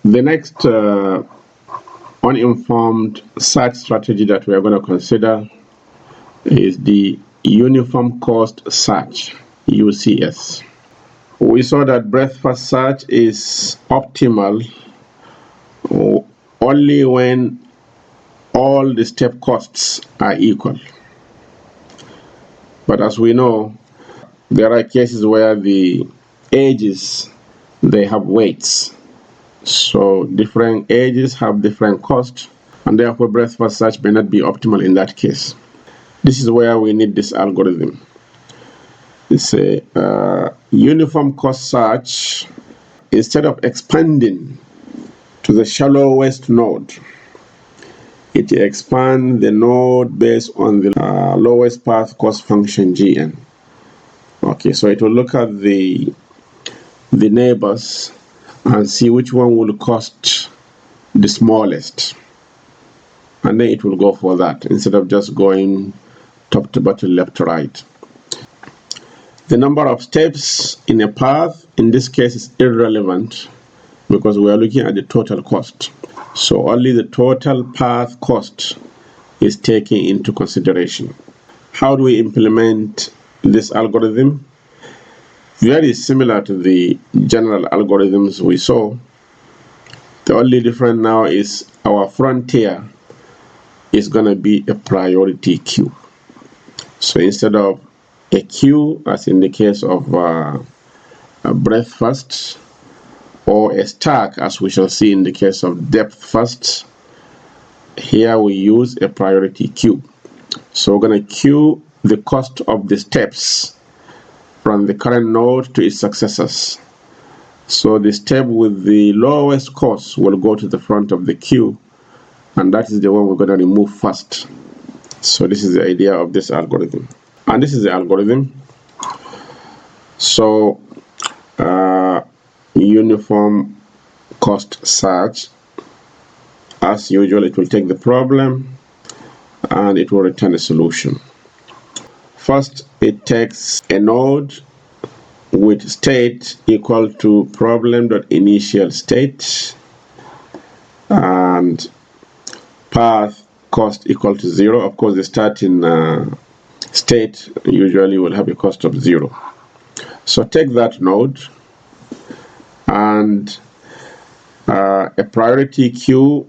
The next uninformed search strategy that we are going to consider is the uniform cost search, UCS. We saw that breadth first search is optimal only when all the step costs are equal. But as we know, there are cases where the ages, they have weights. So different ages have different costs, and therefore breadth first search may not be optimal in that case. This is where we need this algorithm. It's a uniform cost search. Instead of expanding to the shallowest node, it expands the node based on the lowest path cost function Gn. Okay, so it will look at the neighbors and see which one will cost the smallest, and then it will go for that instead of just going top to bottom, left to right. The number of steps in a path in this case is irrelevant because we are looking at the total cost. So only the total path cost is taken into consideration. How do we implement this algorithm? Very similar to the general algorithms we saw. The only difference now is our frontier is going to be a priority queue. So instead of a queue, as in the case of a breadth first, or a stack, as we shall see in the case of depth first, here we use a priority queue. So we're going to queue the cost of the steps from the current node to its successors. So the step with the lowest cost will go to the front of the queue, and that is the one we're going to remove first. So this is the idea of this algorithm, and this is the algorithm. So uniform cost search, as usual, it will take the problem and it will return a solution. First, it takes a node with state equal to problem.initial state and path cost equal to 0. Of course, the starting state usually will have a cost of 0. So take that node, and a priority queue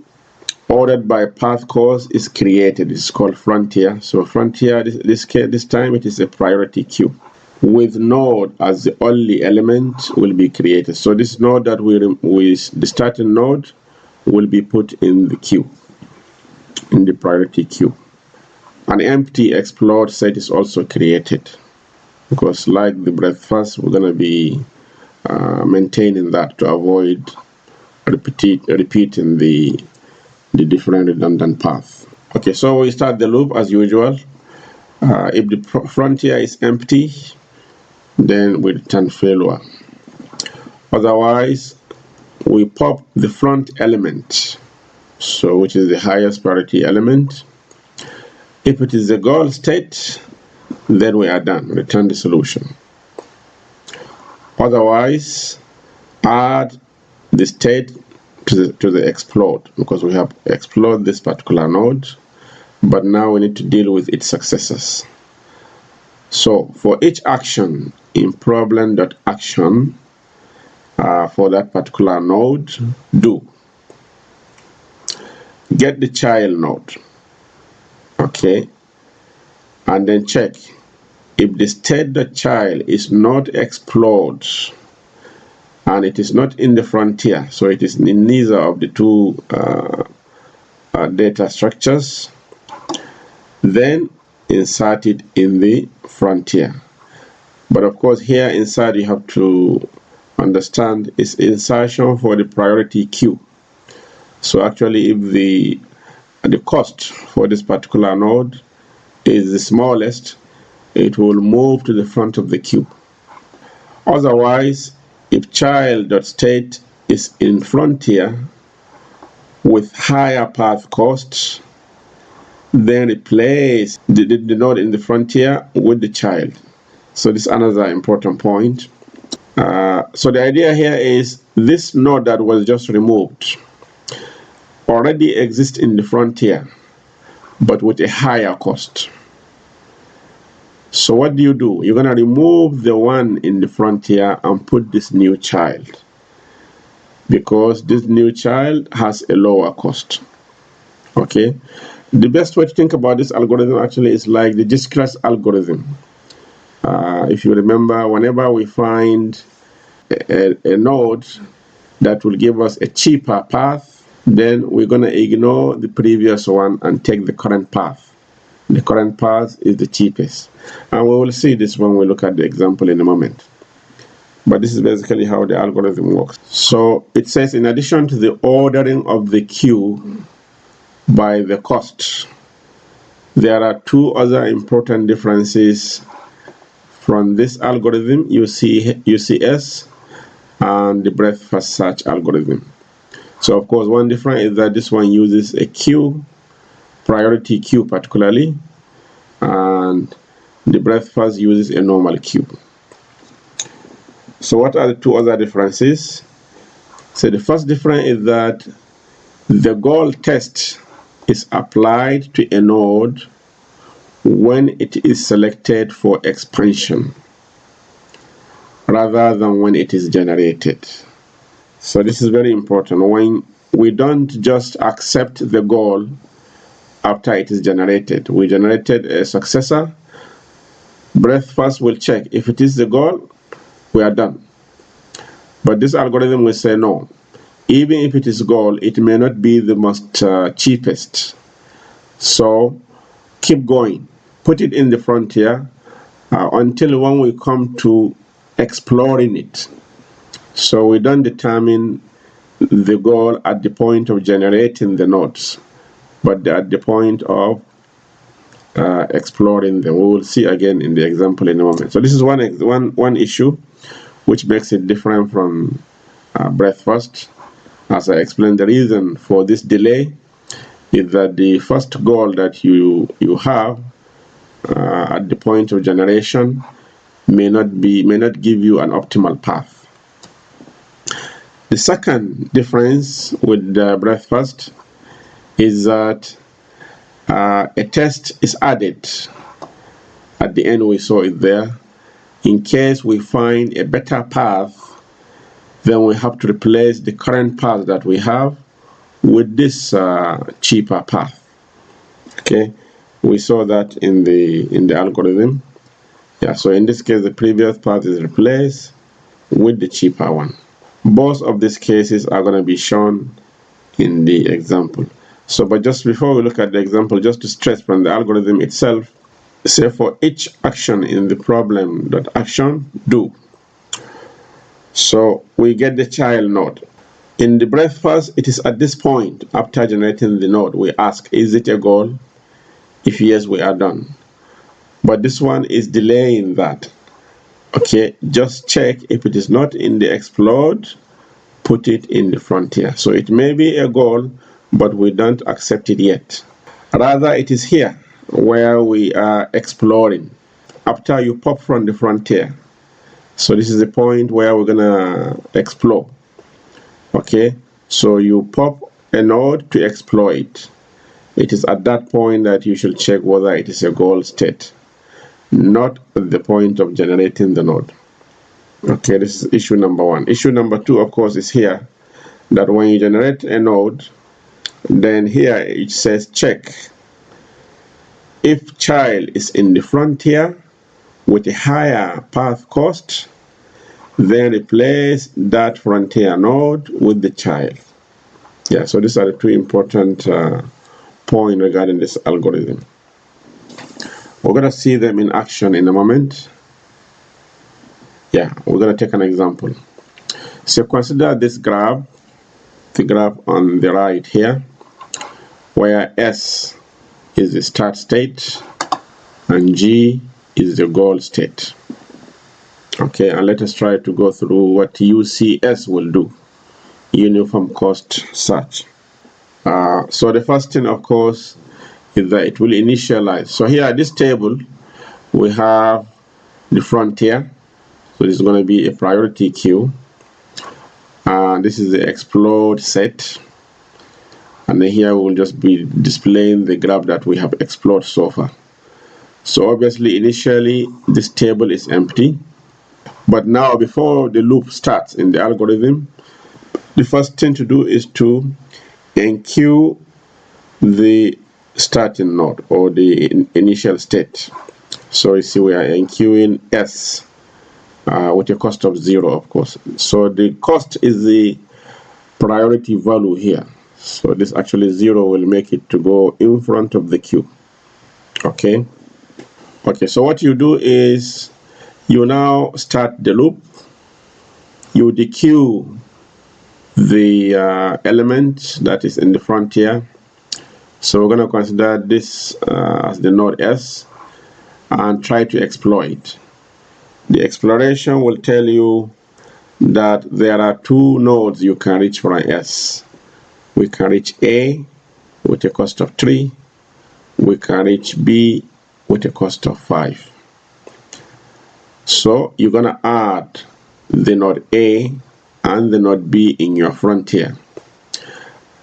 ordered by path cost is created. It's called frontier. So frontier, this time it is a priority queue with node as the only element will be created. So this node that the starting node will be put in the queue, in the priority queue. An empty explode set is also created because, like the breadth first, we're going to be maintaining that to avoid repeating the different redundant path. Okay, so we start the loop as usual. If the frontier is empty, then we return failure. Otherwise, we pop the front element, so which is the highest priority element. If it is the goal state, then we are done. Return the solution. Otherwise, add the state to the explode, because we have explored this particular node, but now we need to deal with its successors. So for each action in problem.action for that particular node, do get the child node, okay, and then check if the state.child is not explode and it is not in the frontier, so it is in neither of the two data structures, then insert it in the frontier. But of course, here inside you have to understand is insertion for the priority queue. So actually, if the cost for this particular node is the smallest, it will move to the front of the queue. Otherwise, if child.state is in frontier with higher path costs, then replace the node in the frontier with the child. So this is another important point. So the idea here is this node that was just removed already exists in the frontier, but with a higher cost. So what do? You're going to remove the one in the frontier and put this new child, because this new child has a lower cost. Okay, the best way to think about this algorithm actually is like the discrete algorithm. If you remember, whenever we find a node that will give us a cheaper path, then we're going to ignore the previous one and take the current path. The current path is the cheapest, and we will see this when we look at the example in a moment. But this is basically how the algorithm works. So it says, in addition to the ordering of the queue by the cost, there are two other important differences from this algorithm, UCS, and the breadth first search algorithm. So of course, one difference is that this one uses a queue, priority queue particularly, and the breadth first uses a normal queue. So what are the two other differences? So the first difference is that the goal test is applied to a node when it is selected for expansion, rather than when it is generated. So this is very important. When we don't just accept the goal after it is generated, we generated a successor, breadth first will check. If it is the goal, we are done. But this algorithm will say no. Even if it is goal, it may not be the most cheapest. So keep going. Put it in the frontier until when we come to exploring it. So we don't determine the goal at the point of generating the nodes, but at the point of exploring them. We will see again in the example in a moment. So this is one issue which makes it different from breadth first. As I explained, the reason for this delay is that the first goal that you have at the point of generation may not give you an optimal path. The second difference with breadth first is that a test is added at the end. We saw it there. In case we find a better path, then we have to replace the current path that we have with this cheaper path. Okay, we saw that in the algorithm. Yeah, so in this case, the previous path is replaced with the cheaper one. Both of these cases are going to be shown in the example. So, but just before we look at the example, just to stress from the algorithm itself, say for each action in the problem, dot action do. So we get the child node. In the breadth first, it is at this point after generating the node, we ask, is it a goal? If yes, we are done. But this one is delaying that. Okay, just check. If it is not in the explode, put it in the frontier. So it may be a goal, but we don't accept it yet. Rather, it is here where we are exploring. After you pop from the frontier, so this is the point where we're gonna explore. Okay, so you pop a node to exploit. It is at that point that you should check whether it is a goal state, not at the point of generating the node. Okay, this is issue number one. Issue number two, of course, is here that when you generate a node, then here it says check if child is in the frontier with a higher path cost, then replace that frontier node with the child. Yeah, so these are the two important points regarding this algorithm. We're going to see them in action in a moment. Yeah, we're going to take an example. So consider this graph, the graph on the right here, where S is the start state and G is the goal state. Okay, and let us try to go through what UCS will do, uniform cost search. So the first thing, of course, is that it will initialize. So here at this table, we have the frontier. So this is going to be a priority queue. This is the explode set. And then here we will just be displaying the graph that we have explored so far. So obviously, initially, this table is empty. But now, before the loop starts in the algorithm, the first thing to do is to enqueue the starting node or the initial state. So you see we are enqueuing S with a cost of 0, of course. So the cost is the priority value here. So this actually 0 will make it to go in front of the queue. Okay. So what you do is you now start the loop. You dequeue the element that is in the frontier. So we're going to consider this as the node S and try to exploit. The exploration will tell you that there are two nodes you can reach from S. We can reach A with a cost of 3. We can reach B with a cost of 5. So you're going to add the node A and the node B in your frontier.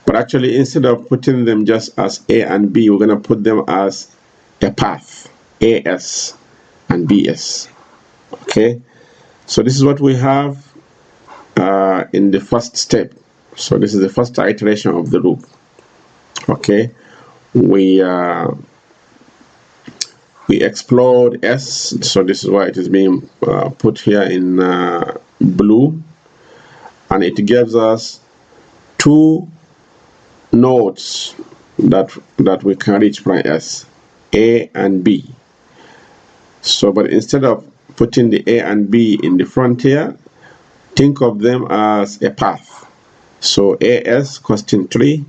But actually, instead of putting them just as A and B, we're going to put them as a path, AS and BS. Okay, so this is what we have in the first step. So this is the first iteration of the loop. Okay, we explored S, so this is why it is being put here in blue, and it gives us two nodes that we can reach from S, A and B. So, but instead of putting the A and B in the frontier, think of them as a path. So AS costing 3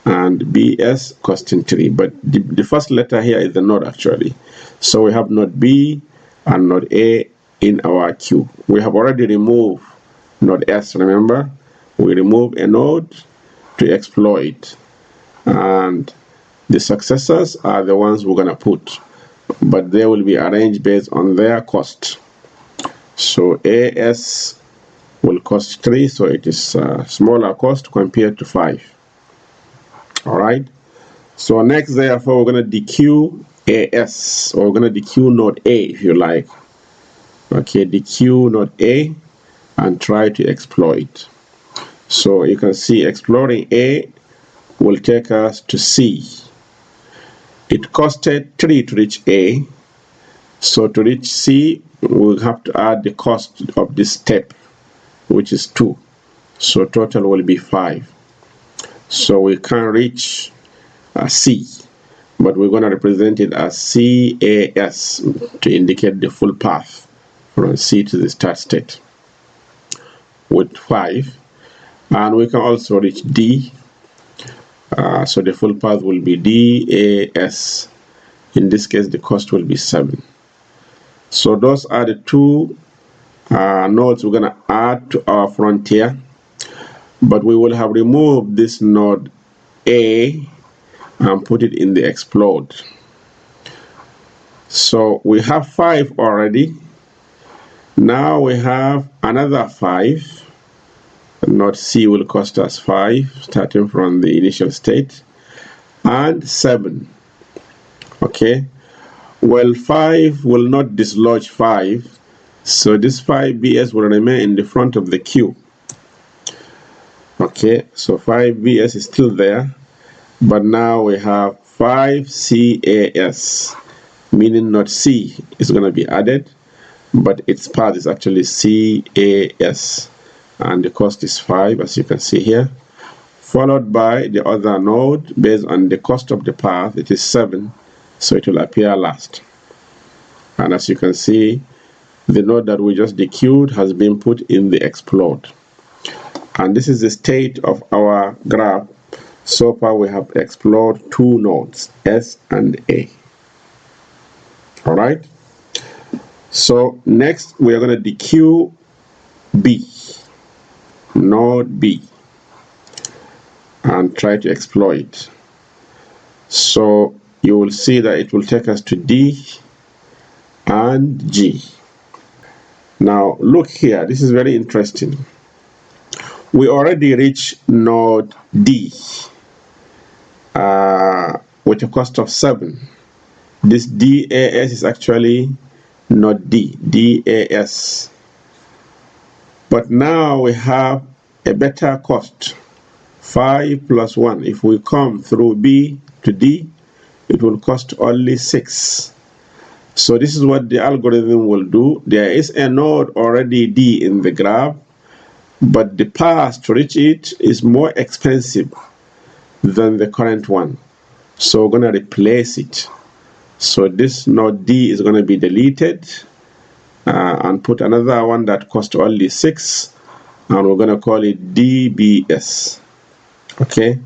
and BS costing 3. But the first letter here is the node actually. So we have node B and node A in our queue. We have already removed node S, remember? We remove a node to exploit. And the successors are the ones we're going to put. But they will be arranged based on their cost. So AS will cost 3, so it is a smaller cost compared to 5. All right. So next, therefore, we're going to dequeue AS, or we're going to dequeue node A, if you like. Okay, dequeue node A and try to exploit. So you can see exploring A will take us to C. It costed 3 to reach A. So to reach C, we'll have to add the cost of this step, which is 2. So total will be 5. So we can reach C, but we're going to represent it as CAS to indicate the full path from C to the start state with 5. And we can also reach D. So the full path will be DAS. In this case, the cost will be 7. So those are the two nodes we're going to add to our frontier. But we will have removed this node A and put it in the explode. So we have 5 already. Now we have another 5. Node C will cost us 5, starting from the initial state, and 7. Okay. Well, 5 will not dislodge 5, so this 5BS will remain in the front of the queue. Okay, so 5BS is still there, but now we have 5CAS, meaning node C is going to be added, but its path is actually CAS, and the cost is 5, as you can see here, followed by the other node based on the cost of the path. It is 7, so it will appear last. And as you can see, the node that we just dequeued has been put in the explode. And this is the state of our graph. So far we have explored 2 nodes, S and A. All right. So next we are going to dequeue B, node B, and try to exploit. So you will see that it will take us to D and G. Now look here, this is very interesting. We already reached node D with a cost of 7. This DAS is actually node D, DAS. But now we have a better cost, 5 plus 1. If we come through B to D, it will cost only 6. So this is what the algorithm will do. There is a node already D in the graph, but the path to reach it is more expensive than the current one. So we're going to replace it. So this node D is going to be deleted and put another one that costs only 6, and we're going to call it DBS. Okay.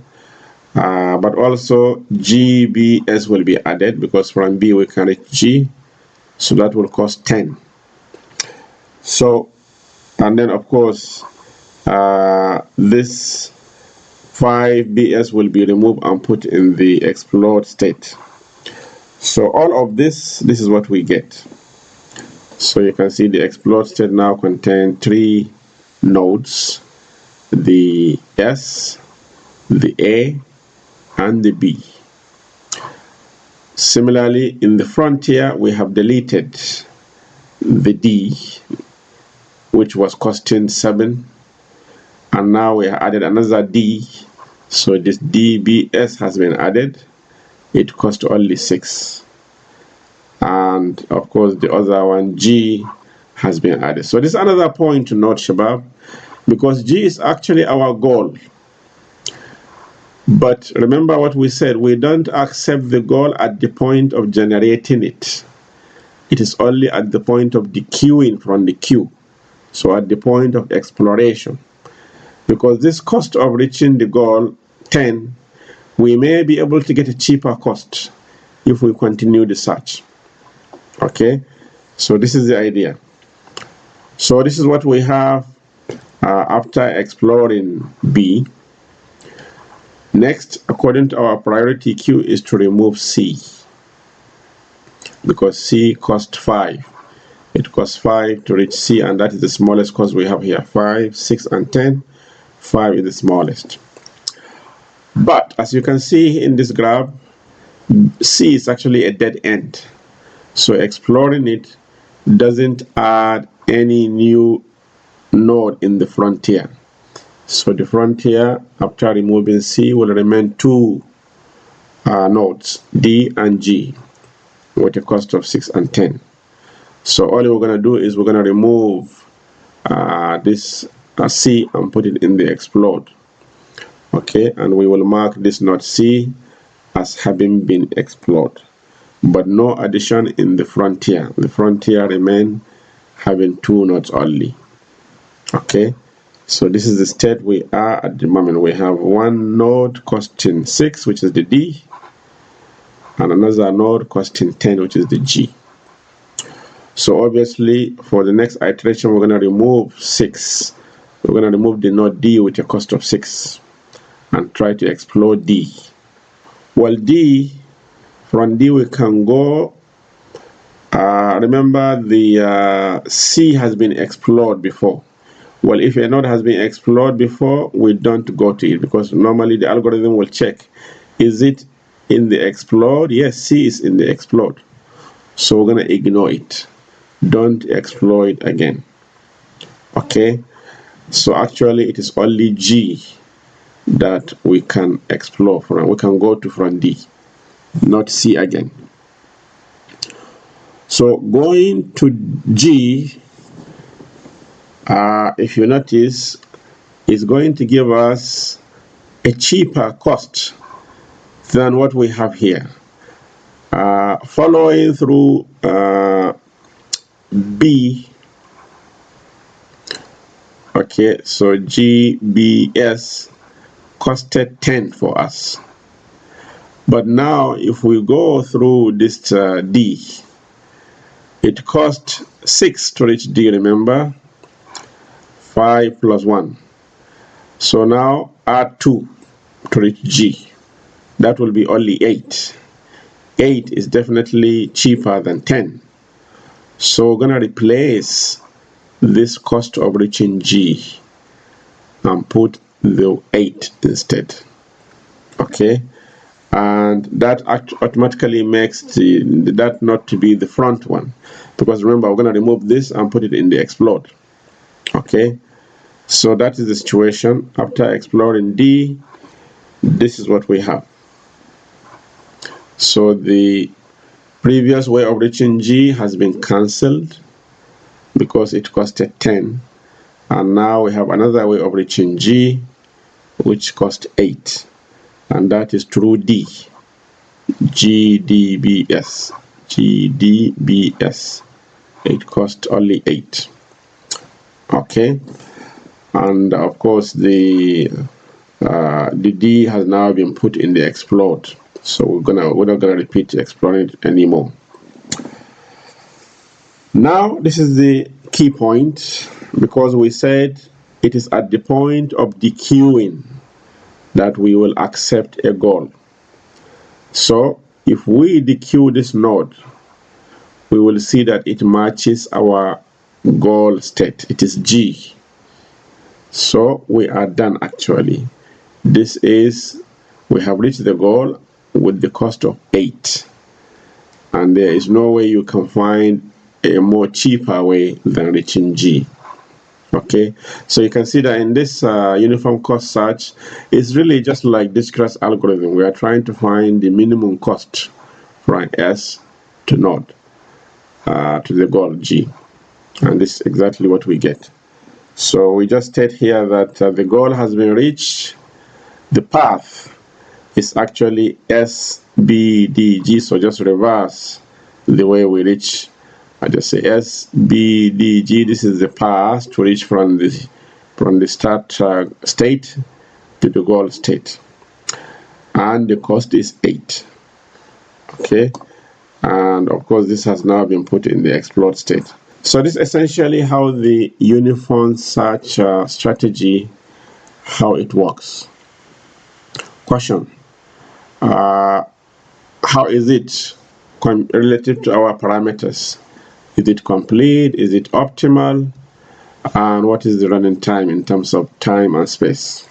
But also GBS will be added, because from B we can reach G, so that will cost 10. So, and then of course this 5BS will be removed and put in the explode state. So all of this is what we get. So you can see the explode state now contains 3 nodes, the S, the A, and the B. Similarly, in the frontier, we have deleted the D, which was costing 7, and now we have added another D. So this DBS has been added. It cost only 6. And of course, the other one, G, has been added. So this is another point to note, Shabab, because G is actually our goal. But remember what we said, we don't accept the goal at the point of generating it. It is only at the point of dequeuing from the queue. So at the point of exploration. Because this cost of reaching the goal, 10, we may be able to get a cheaper cost if we continue the search. Okay, so this is the idea. So this is what we have after exploring B. Next, according to our priority queue, is to remove C, because C cost 5. It costs 5 to reach C, and that is the smallest cost we have here. 5, 6, and 10. 5 is the smallest. But as you can see in this graph, C is actually a dead end. So exploring it doesn't add any new node in the frontier. So the frontier, after removing C, will remain 2 nodes, D and G, with a cost of 6 and 10. So all we're going to do is we're going to remove this C and put it in the explode. Okay, and we will mark this node C as having been explored, but no addition in the frontier. The frontier remain having 2 nodes only. Okay, so this is the state we are at the moment. We have one node costing 6, which is the D, and another node costing 10, which is the G. So obviously for the next iteration we're going to remove 6. We're going to remove the node D with a cost of 6 and try to explore D. Well, D, from D we can go, remember the C has been explored before. Well, if a node has been explored before, we don't go to it, because normally the algorithm will check, is it in the explode? Yes, C is in the explode. So we're going to ignore it. Don't explore it again. Okay, so actually it is only G that we can explore from. We can go to from D, not C again. So going to G, if you notice, is going to give us a cheaper cost than what we have here. Following through B, okay, so GBS costed 10 for us. But now if we go through this D, it cost 6 to reach D, remember? 5 plus 1. So now add 2 to reach G. That will be only 8. 8 is definitely cheaper than 10. So we're going to replace this cost of reaching G and put the 8 instead. Okay, and that automatically makes that not to be the front one, because remember, we're going to remove this and put it in the explode. Okay, so that is the situation. After exploring D, this is what we have. So the previous way of reaching G has been cancelled because it costed 10, and now we have another way of reaching G which cost 8, and that is through D. GDBS. It cost only 8. Okay, and of course the D has now been put in the explode, so we're not gonna repeat exploring it anymore. Now this is the key point, because we said it is at the point of dequeuing that we will accept a goal. So if we dequeue this node, we will see that it matches our goal state. It is G. So we are done actually. This is, we have reached the goal with the cost of 8. And there is no way you can find a more cheaper way than reaching G. Okay, so you can see that in this uniform cost search, it's really just like discrete algorithm. We are trying to find the minimum cost from S to node to the goal G, and this is exactly what we get. So we just state here that the goal has been reached. The path is actually SBDG, so just reverse the way we reach. I just say SBDG. This is the path to reach from the start state to the goal state, and the cost is 8. Okay, and of course this has now been put in the explode state. So this is essentially how the uniform search strategy, how it works. Question: how is it relative to our parameters? Is it complete? Is it optimal? And what is the running time in terms of time and space?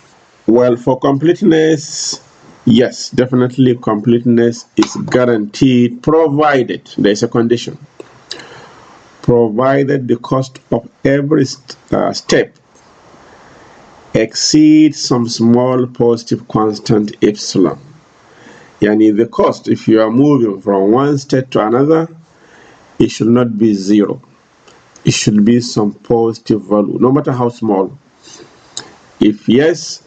Well, for completeness, yes, definitely completeness is guaranteed, provided there is a condition. Provided the cost of every step exceeds some small positive constant epsilon. Yani the cost, if you are moving from one state to another, it should not be 0. It should be some positive value, no matter how small. If yes,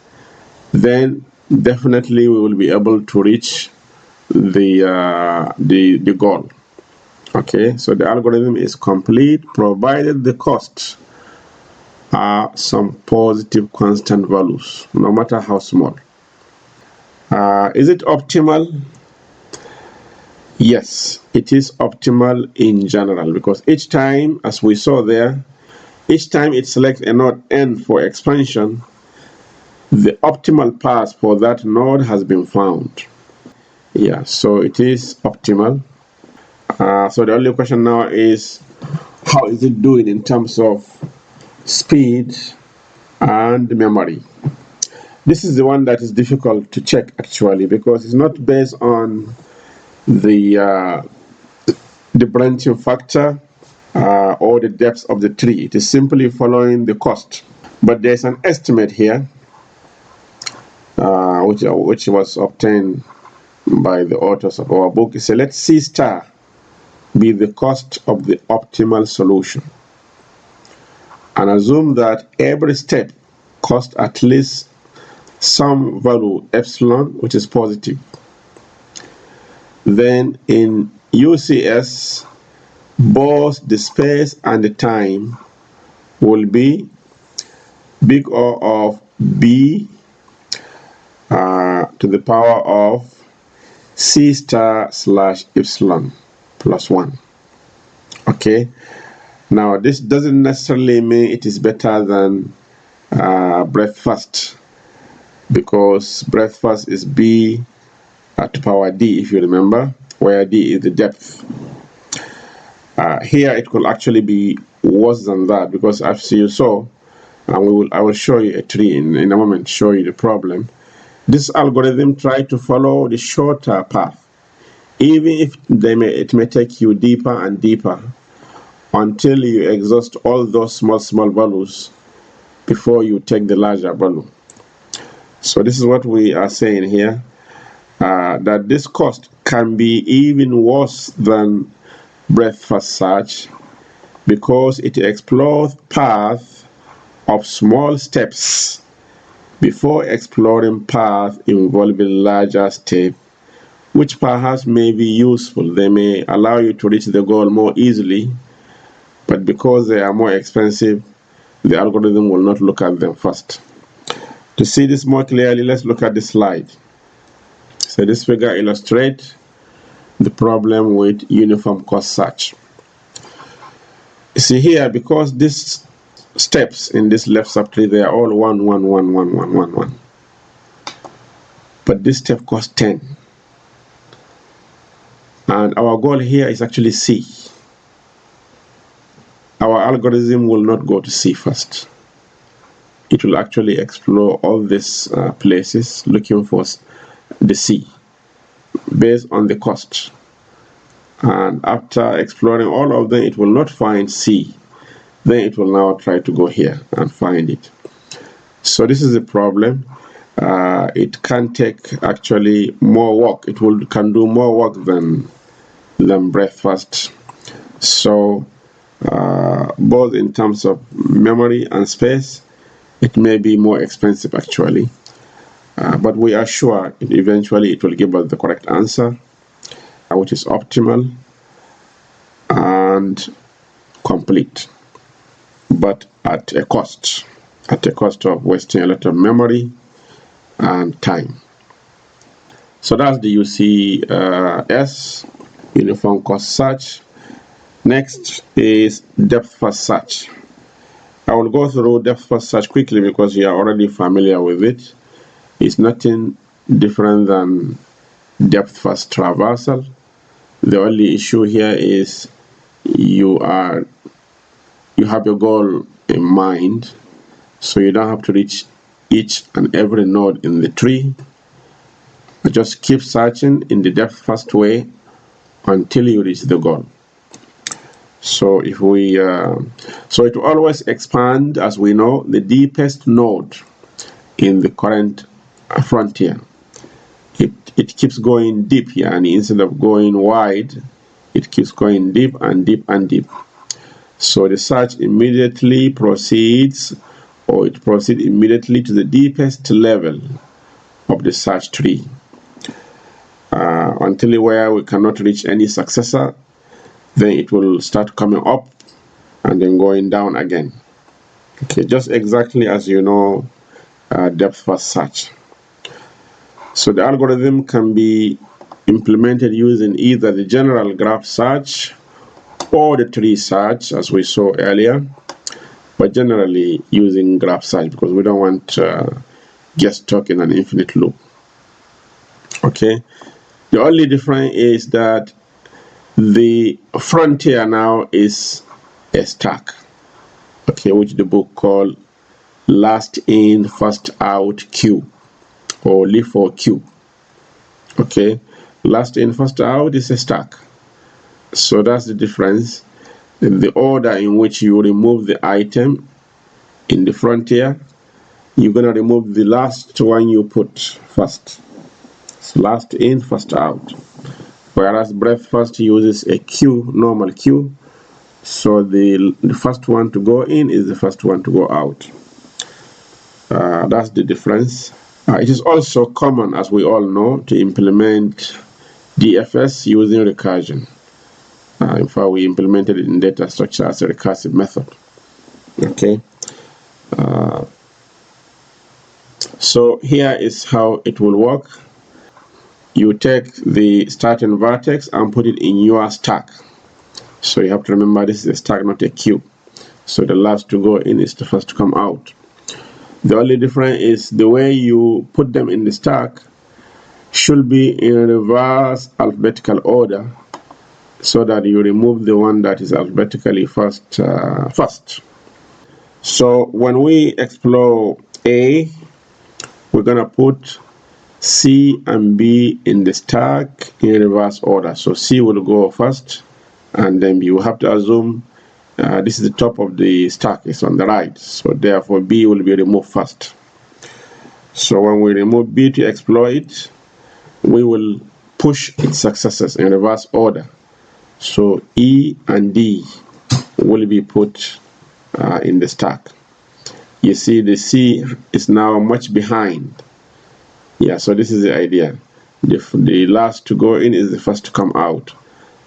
then definitely we will be able to reach the goal. Okay, so the algorithm is complete provided the costs are some positive constant values, no matter how small. Is it optimal? Yes, it is optimal in general, because each time, as we saw there, each time it selects a node N for expansion, the optimal path for that node has been found. Yeah, so it is optimal. So the only question now is, how is it doing in terms of speed and memory? This is the one that is difficult to check actually, because it's not based on the branching factor or the depth of the tree. It is simply following the cost. But there's an estimate here which was obtained by the authors of our book. So let C star be the cost of the optimal solution, and assume that every step costs at least some value epsilon, which is positive. Then in UCS, both the space and the time will be big O of B to the power of C star slash epsilon plus 1. Okay, now this doesn't necessarily mean it is better than breadth first, because breadth first is B to power D, if you remember, where D is the depth. Here it could actually be worse than that, because as you saw, and I will show you a tree in a moment, show you the problem. This algorithm tries to follow the shorter path, even if it may take you deeper and deeper until you exhaust all those small values before you take the larger value. So this is what we are saying here, that this cost can be even worse than breadth first search, because it explores paths of small steps before exploring paths involving larger steps, which perhaps may be useful. They may allow you to reach the goal more easily, but because they are more expensive, the algorithm will not look at them first. To see this more clearly, let's look at the slide. So this figure illustrates the problem with uniform cost search. You see here, because these steps in this left subtree, they are all 1, 1, 1, 1, 1, 1, 1. But this step costs 10. And our goal here is actually C. Our algorithm will not go to C first. It will actually explore all these places looking for the C based on the cost. And after exploring all of them, it will not find C. Then it will now try to go here and find it. So this is the problem. It can take actually more work. It can do more work than breadth first. So both in terms of memory and space, it may be more expensive actually. But we are sure eventually it will give us the correct answer, which is optimal and complete, but at a cost of wasting a lot of memory and time. So that's the UCS, uniform cost search. Next is depth first search. I will go through depth first search quickly because you are already familiar with it. It's nothing different than depth first traversal. The only issue here is you have your goal in mind, so you don't have to reach each and every node in the tree. Just keep searching in the depth first way until you reach the goal. So if we so it will always expand, as we know, the deepest node in the current frontier. It keeps going deep here, and instead of going wide, it keeps going deep and deep and deep. So the search immediately proceeds, or it proceeds immediately to the deepest level of the search tree until where we cannot reach any successor. Then it will start coming up and then going down again. Okay, just exactly as you know depth first search. So the algorithm can be implemented using either the general graph search or the tree search, as we saw earlier, but generally using graph search because we don't want just stuck in an infinite loop. Okay, the only difference is that the frontier now is a stack, okay, which the book called last in first out queue, or LIFO queue. Okay, last in first out is a stack. So that's the difference in the order in which you remove the item in the frontier. You're going to remove the last one you put first. So last in first out, whereas breadth first uses a queue, normal queue. So the first one to go in is the first one to go out. That's the difference. It is also common, as we all know, to implement DFS using recursion. In fact, we implemented it in data structure as a recursive method. Okay. So here is how it will work. You take the starting vertex and put it in your stack. So you have to remember this is a stack, not a queue. So the last to go in is the first to come out. The only difference is the way you put them in the stack should be in reverse alphabetical order so that you remove the one that is alphabetically first. So when we explore A, we're gonna put C and B in the stack in reverse order. So C will go first, and then you have to assume this is the top of the stack, it's on the right. So therefore B will be removed first. So when we remove B to exploit, we will push its successors in reverse order. So E and D will be put in the stack. You see the C is now much behind. Yeah, so this is the idea. The last to go in is the first to come out.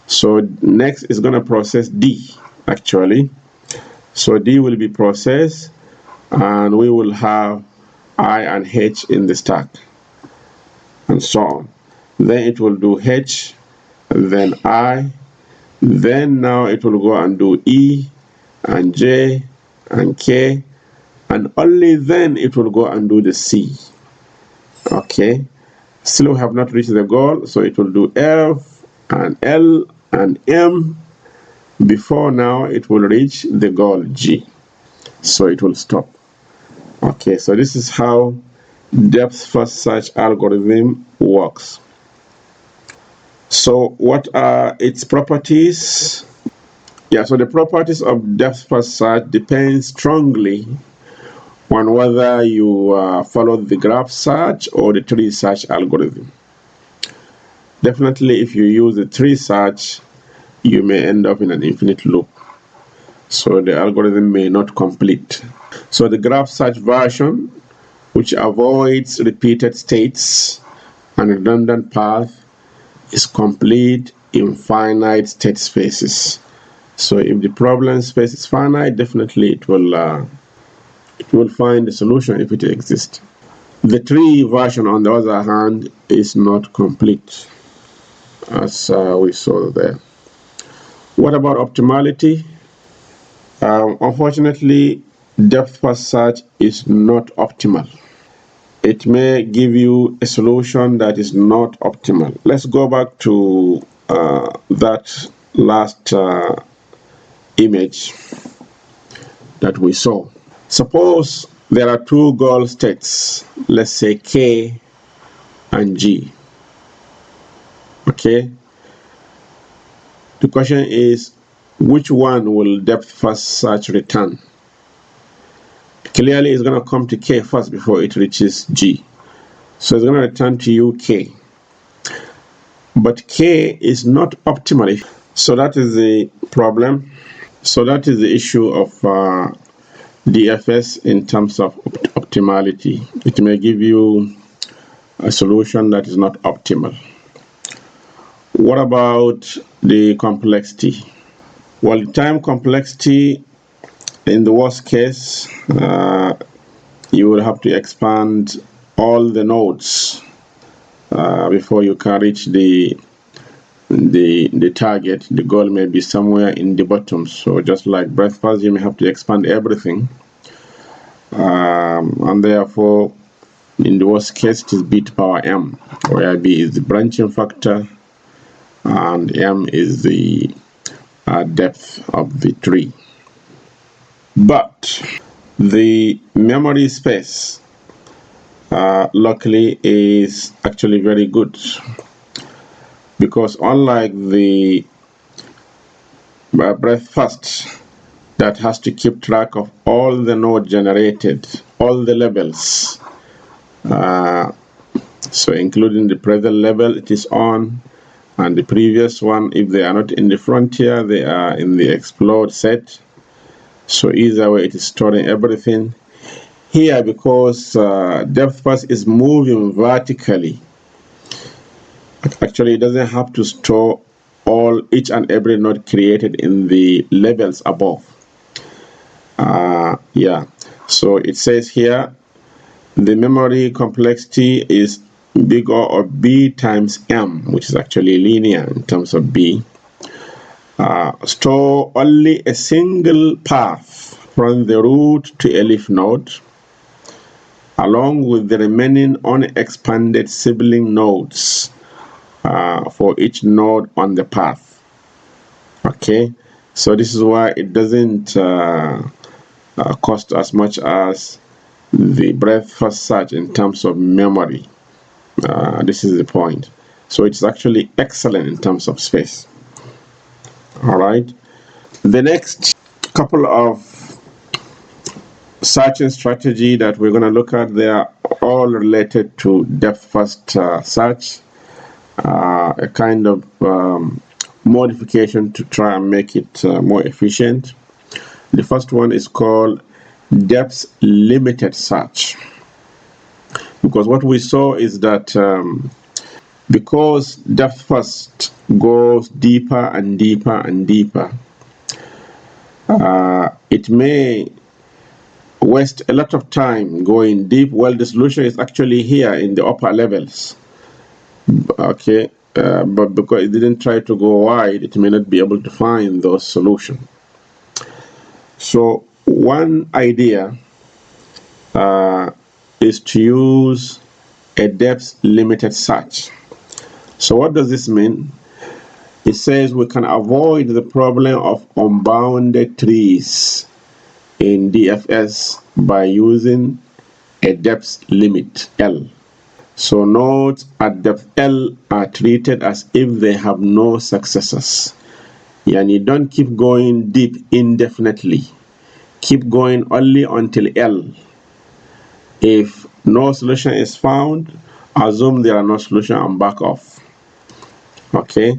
So next is going to process D actually. So D will be processed, and we will have I and H in the stack, and so on. Then it will do H, then I, then now it will go and do E and J and K, and only then it will go and do the C. Okay, still we have not reached the goal, so it will do F and L and M before now it will reach the goal G. So it will stop. Okay, so this is how depth first search algorithm works. So what are its properties? Yeah, so the properties of depth first search depend strongly on whether you follow the graph search or the tree search algorithm. Definitely if you use the tree search, you may end up in an infinite loop. So the algorithm may not complete. So the graph search version, which avoids repeated states and redundant paths, is complete in finite state spaces. So if the problem space is finite, definitely it will find a solution if it exists. The tree version, on the other hand, is not complete, as we saw there. What about optimality? Unfortunately, depth first search is not optimal. It may give you a solution that is not optimal. Let's go back to that last image that we saw. Suppose there are two goal states, let's say K and G. Okay, the question is, which one will depth first search return? Clearly it's going to come to K first before it reaches G, so it's going to return to you K, but K is not optimal. So that is the problem. So that is the issue of DFS in terms of optimality. It may give you a solution that is not optimal. What about the complexity? Well, the time complexity, in the worst case, you will have to expand all the nodes before you can reach the target. The goal may be somewhere in the bottom. So just like breadth first, you may have to expand everything, and therefore, in the worst case, it is B to power M, where B is the branching factor and M is the depth of the tree. But the memory space locally is actually very good, because unlike the breadth first that has to keep track of all the nodes generated, all the levels, so including the present level it is on, and the previous one, if they are not in the frontier, they are in the explode set. So either way it is storing everything. Here, because depth first is moving vertically, actually it doesn't have to store each and every node created in the levels above. Yeah, so it says here the memory complexity is big O of B times M, which is actually linear in terms of B. Store only a single path from the root to a leaf node, along with the remaining unexpanded sibling nodes for each node on the path. Okay, so this is why it doesn't cost as much as the breadth first search in terms of memory. This is the point. So it's actually excellent in terms of space. All right. The next couple of searching strategy that we're going to look at, they are all related to depth first search, a kind of modification to try and make it more efficient. The first one is called depth limited search, because what we saw is that because depth first goes deeper and deeper and deeper, it may waste a lot of time going deep. Well, the solution is actually here in the upper levels. Okay, but because it didn't try to go wide, it may not be able to find those solutions. So one idea is to use a depth limited search. So what does this mean? It says we can avoid the problem of unbounded trees in DFS by using a depth limit L. So nodes at depth L are treated as if they have no successors. And you don't keep going deep indefinitely. Keep going only until L. If no solution is found, assume there are no solution and back off. Okay.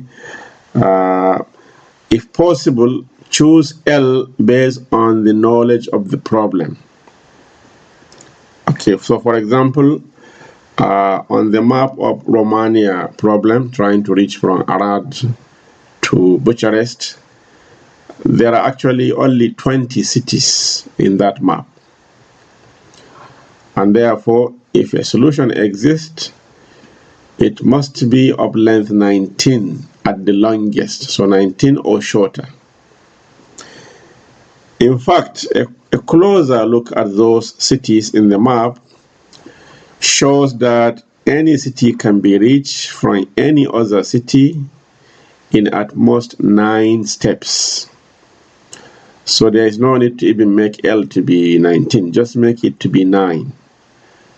If possible, choose L based on the knowledge of the problem. Okay, so for example, on the map of Romania problem, trying to reach from Arad to Bucharest, there are actually only 20 cities in that map. And therefore, if a solution exists, it must be of length 19 at the longest, so 19 or shorter. In fact, a closer look at those cities in the map shows that any city can be reached from any other city in at most 9 steps. So there is no need to even make L to be 19, just make it to be 9.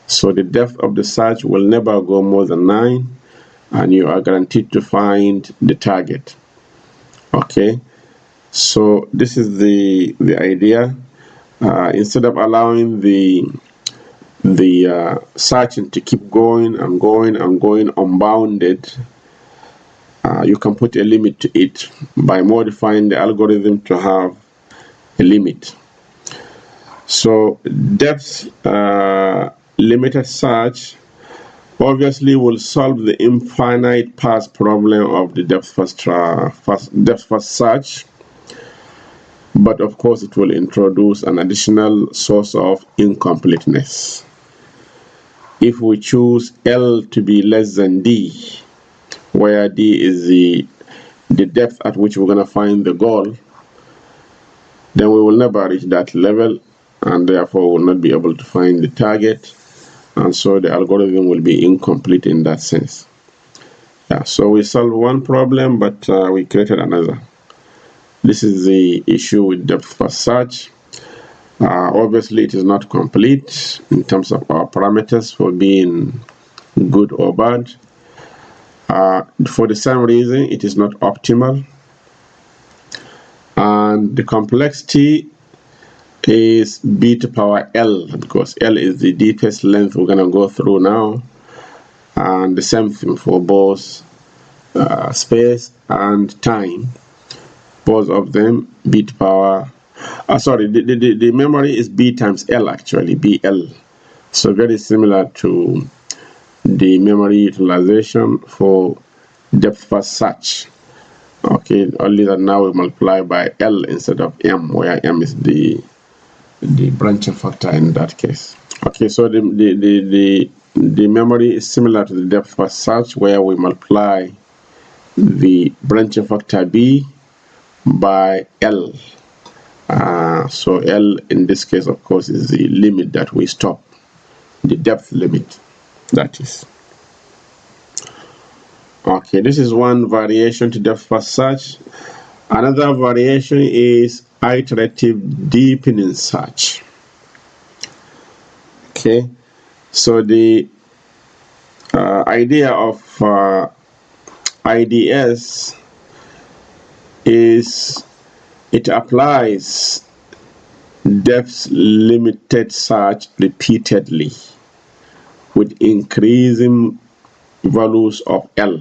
So the depth of the search will never go more than 9, and you are guaranteed to find the target. Okay, so this is the idea. Instead of allowing the searching to keep going and going and going unbounded, you can put a limit to it by modifying the algorithm to have a limit. So depth limited search obviously will solve the infinite path problem of the depth first search, but of course it will introduce an additional source of incompleteness. If we choose L to be less than D, where D is the depth at which we're going to find the goal, then we will never reach that level, and therefore will not be able to find the target, and so the algorithm will be incomplete in that sense. Yeah, so we solved one problem, but we created another. This is the issue with depth first search. Obviously, it is not complete in terms of our parameters for being good or bad. For the same reason, it is not optimal. And the complexity is b to power L, because L is the deepest length we're going to go through now. And the same thing for both space and time. Both of them b to power, the memory is b times L actually, BL. So very similar to the memory utilization for depth first search. Okay, only that now we multiply by L instead of M, where M is the branching factor in that case. Okay, so the memory is similar to the depth first search, where we multiply the branching factor B by L. So L in this case, of course, is the limit that we stop, the depth limit, that is. Okay, this is one variation to depth first search. Another variation is iterative deepening search. Okay, so the idea of IDS is it applies depth limited search repeatedly with increasing values of L,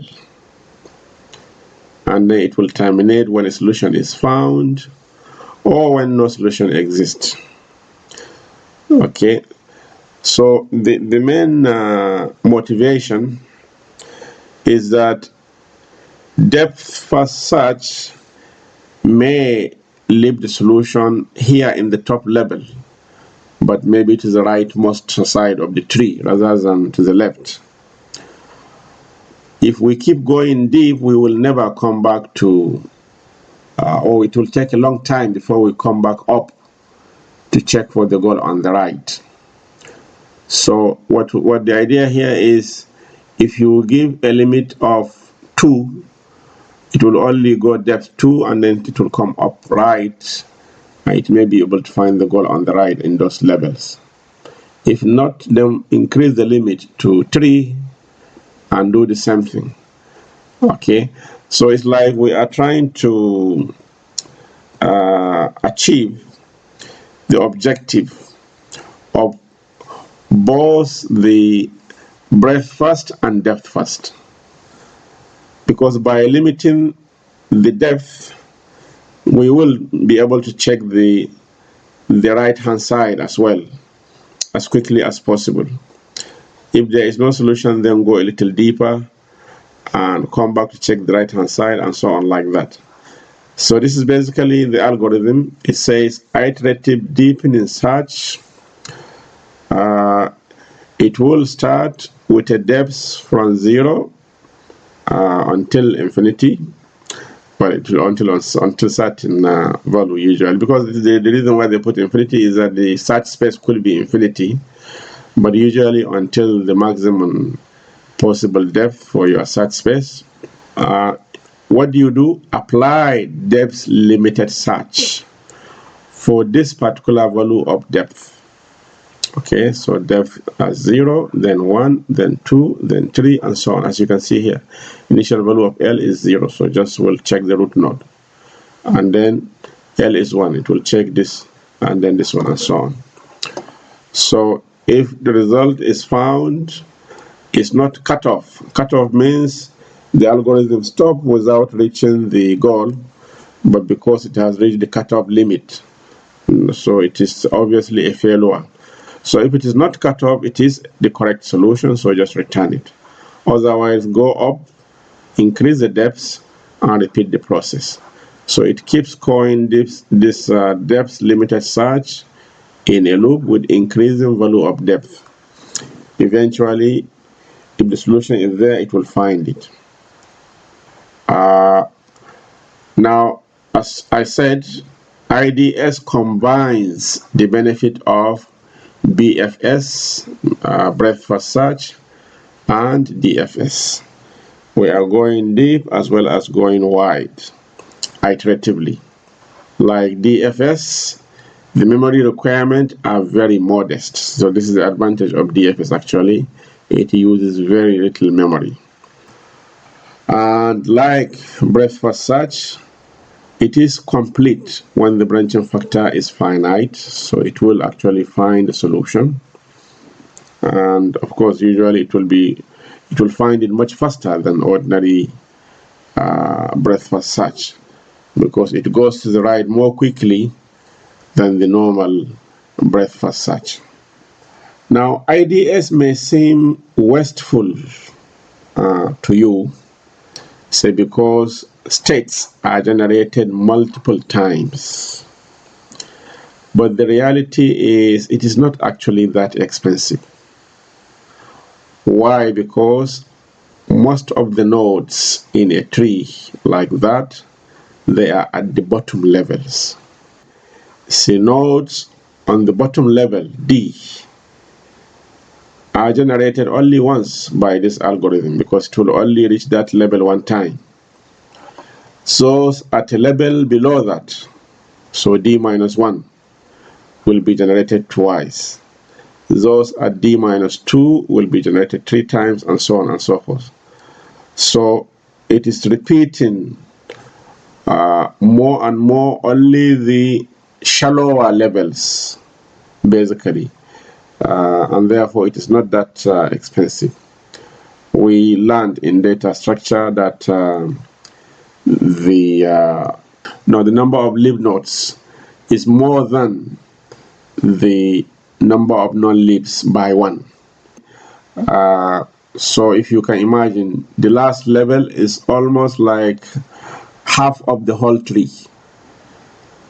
and then it will terminate when a solution is found or when no solution exists. Okay, so the main motivation is that depth first search may leave the solution here in the top level, but maybe to the rightmost side of the tree rather than to the left. If we keep going deep, we will never come back to, or it will take a long time before we come back up to check for the goal on the right. So what the idea here is, if you give a limit of 2, it will only go depth 2 and then it will come up right. It may be able to find the goal on the right in those levels. If not, then increase the limit to 3 and do the same thing. Okay, so it's like we are trying to achieve the objective of both the breadth first and depth first, because by limiting the depth we will be able to check the right hand side as well as quickly as possible. If there is no solution, then go a little deeper and come back to check the right hand side, and so on like that. So this is basically the algorithm. It says iterative deepening search. It will start with a depth from 0 until infinity, but it will until certain value usually, because the reason why they put infinity is that the search space could be infinity, but usually until the maximum possible depth for your search space. What do you do? Apply depth limited search for this particular value of depth. Okay, so depth as 0, then 1, then 2, then 3, and so on. As you can see here, initial value of L is 0, so just will check the root node. And then L is 1, it will check this, and then this one, and so on. So if the result is found, it's not cut off. Cut off means the algorithm stops without reaching the goal, but because it has reached the cutoff limit, so it is obviously a failure. So if it is not cut off, it is the correct solution, so just return it. Otherwise, go up, increase the depths, and repeat the process. So it keeps going this depth limited search in a loop with increasing value of depth. Eventually, if the solution is there, it will find it. Now, as I said, IDS combines the benefit of BFS, breadth first search, and DFS. We are going deep as well as going wide, iteratively. Like DFS, the memory requirements are very modest. So this is the advantage of DFS actually. It uses very little memory. And like breadth first search, it is complete when the branching factor is finite, so it will actually find a solution. And of course, usually it will find it much faster than ordinary breadth first search, because it goes to the right more quickly than the normal breadth first search. Now, IDS may seem wasteful to you, say because states are generated multiple times. But the reality is it is not actually that expensive. Why? Because most of the nodes in a tree like that, they are at the bottom levels. See, nodes on the bottom level, D, are generated only once by this algorithm, because it will only reach that level one time. Those at a level below that, so D minus 1, will be generated twice. Those at D minus 2 will be generated 3 times, and so on and so forth. So it is repeating more and more only the shallower levels, basically. And therefore it is not that expensive. We learned in data structure that the number of leaf nodes is more than the number of non-leaves by 1. So if you can imagine, the last level is almost like half of the whole tree,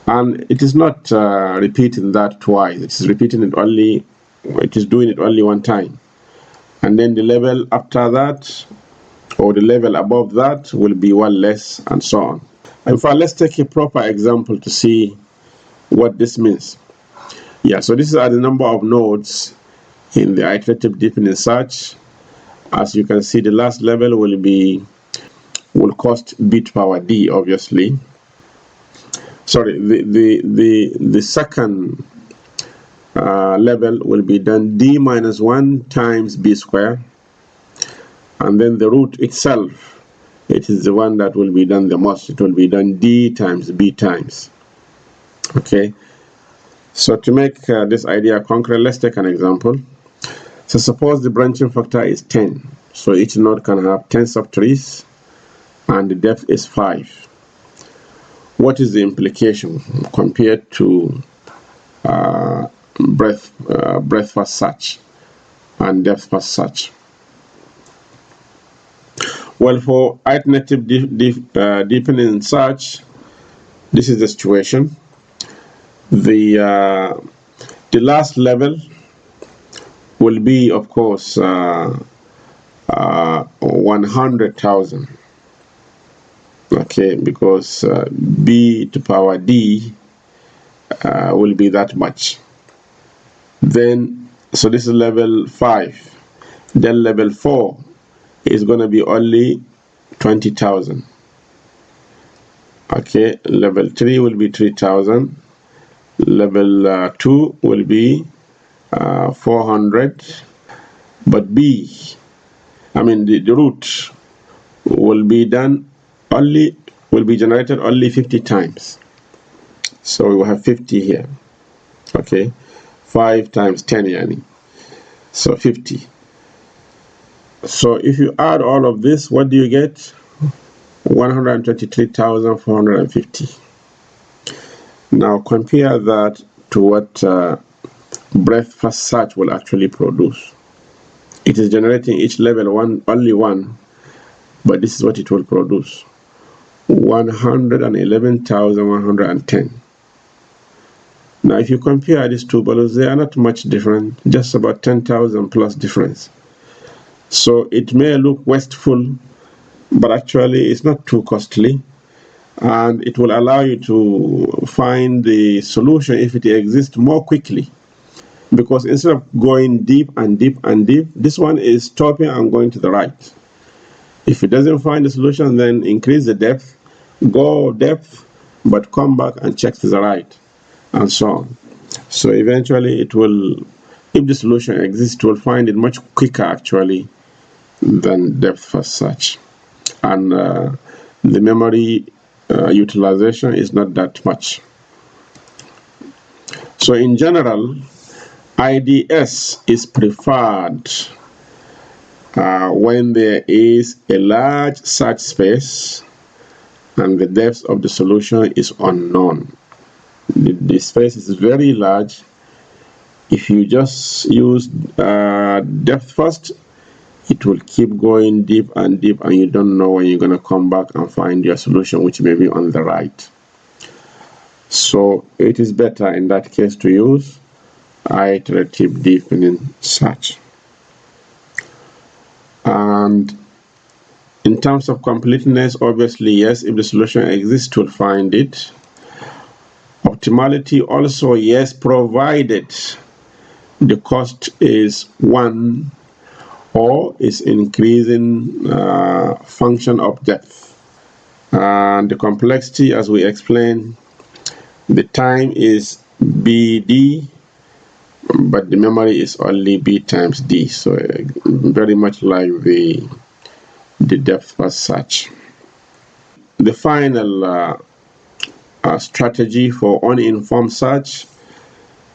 and it is not repeating that twice. It is repeating it only, it is doing it only one time, and then the level after that, or the level above that, will be one less, and so on. In fact, let's take a proper example to see what this means. Yeah, so this is the number of nodes in the iterative deepening search. As you can see, the last level will cost b to power d, obviously. Sorry, the second level will be done d minus 1 times b square, and then the root itself, it is the one that will be done the most. It will be done d times b times. Okay, so to make this idea concrete, let's take an example. So suppose the branching factor is 10, so each node can have 10 subtrees, and the depth is 5. What is the implication compared to breadth first search and depth first search? Well, for iterative deepening search, this is the situation. The last level will be, of course, 100,000. Okay, because b to power d will be that much. Then, so this is level 5. Then level 4 is going to be only 20,000. Okay, level 3 will be 3,000. Level 2 will be 400. But the root will be generated only 50 times. So we will have 50 here. Okay, 5 times 10 yani. So 50. So if you add all of this, what do you get? 123,450. Now compare that to what breadth first search will actually produce. It is generating each level only one, but this is what it will produce: 111,110. Now if you compare these two values, they are not much different, just about 10,000 plus difference. So it may look wasteful, but actually it's not too costly, and it will allow you to find the solution, if it exists, more quickly. Because instead of going deep and deep and deep, this one is stopping and going to the right. If it doesn't find the solution, then increase the depth, go depth, but come back and check to the right, and so on. So eventually it will, if the solution exists, it will find it much quicker actually than depth first search. And the memory utilization is not that much. So in general, IDS is preferred when there is a large search space and the depth of the solution is unknown. The space is very large. If you just use depth first, it will keep going deep and deep, and you don't know when you're going to come back and find your solution, which may be on the right. So it is better in that case to use iterative deepening search. And in terms of completeness, obviously, yes, if the solution exists, it will find it. Optimality also, yes, provided the cost is 1 or is increasing function of depth. And the complexity, as we explained, the time is BD, but the memory is only B times D. So very much like the depth first search. The final strategy for uninformed search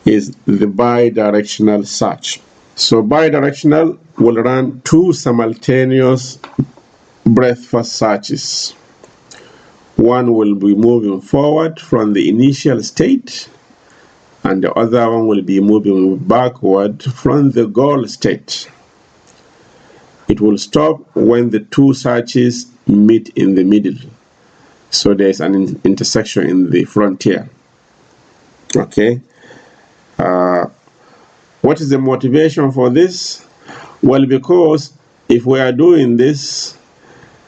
is the bidirectional search. So bidirectional will run two simultaneous breadth first searches. One will be moving forward from the initial state, and the other one will be moving backward from the goal state. It will stop when the two searches meet in the middle. So there is an intersection in the frontier. Okay. What is the motivation for this? Well, because if we are doing this,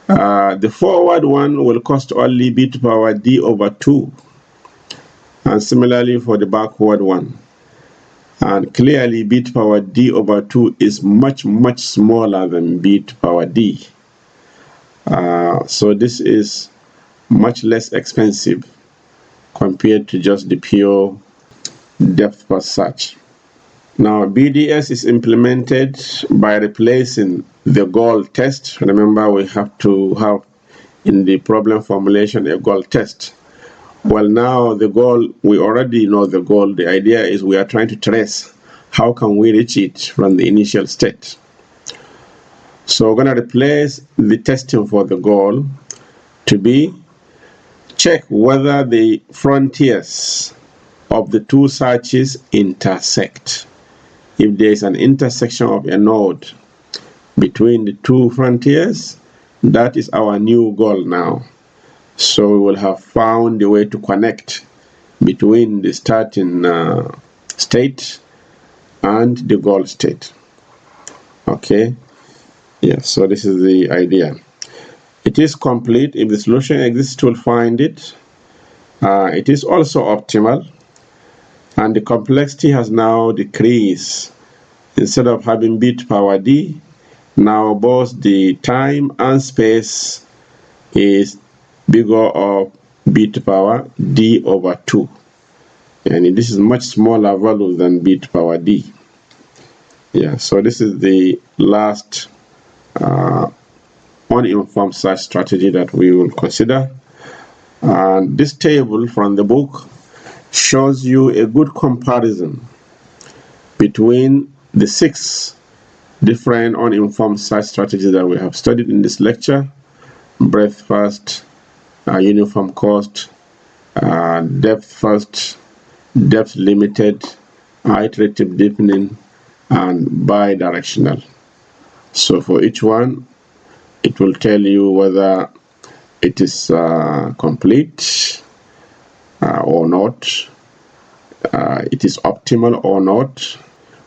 the forward one will cost only b to power d over 2. And similarly for the backward one. And clearly b to power d over 2 is much, much smaller than b to power d. So this is much less expensive compared to just the pure depth first search. Now, BDS is implemented by replacing the goal test. Remember, we have to have in the problem formulation a goal test. Well, now the goal, we already know the goal. The idea is we are trying to trace how can we reach it from the initial state. So we're going to replace the testing for the goal to be check whether the frontiers of the two searches intersect. If there is an intersection of a node between the two frontiers, that is our new goal now. So we will have found a way to connect between the starting state and the goal state. Okay, yeah, so this is the idea. It is complete. If the solution exists, we'll find it. It is also optimal, and the complexity has now decreased. Instead of having b to power d, now both the time and space is bigger of b to power d over 2. And this is much smaller value than b to power d. Yeah, so this is the last uninformed search strategy that we will consider. And this table from the book shows you a good comparison between the 6 different uninformed search strategies that we have studied in this lecture: breadth first, uniform cost, depth first, depth limited, iterative deepening, and bidirectional. So for each one, it will tell you whether it is complete or not, it is optimal or not,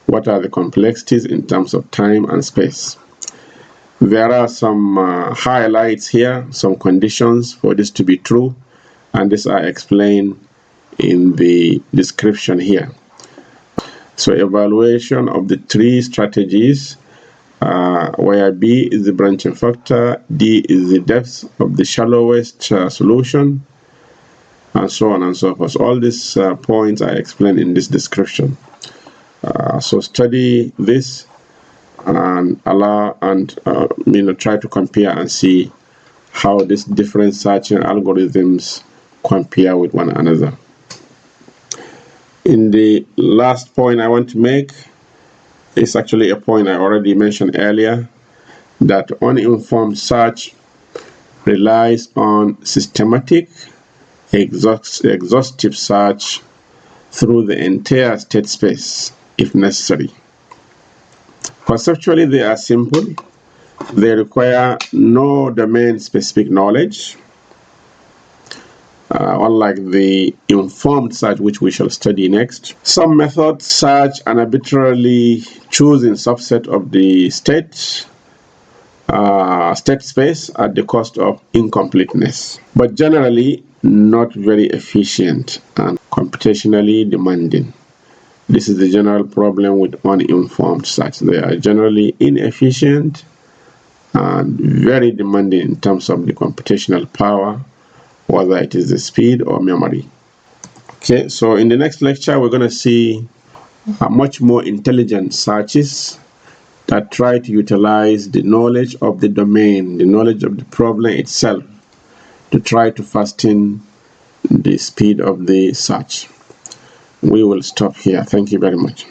what are the complexities in terms of time and space. There are some highlights here, some conditions for this to be true, and these are explained in the description here. So evaluation of the 3 strategies, where B is the branching factor, D is the depth of the shallowest solution, and so on and so forth. All these points are explained in this description. So study this and try to compare and see how these different searching algorithms compare with one another. In the last point I want to make is actually a point I already mentioned earlier, that uninformed search relies on systematic, exhaustive search through the entire state space if necessary. Conceptually, they are simple. They require no domain-specific knowledge, unlike the informed search, which we shall study next. Some methods search an arbitrarily choosing subset of the state space at the cost of incompleteness, but generally not very efficient and computationally demanding. This is the general problem with uninformed search. They are generally inefficient and very demanding in terms of the computational power whether it is the speed or memory. Okay, so in the next lecture, we're going to see much more intelligent searches that try to utilize the knowledge of the domain, the knowledge of the problem itself, to try to fasten the speed of the search. We will stop here. Thank you very much.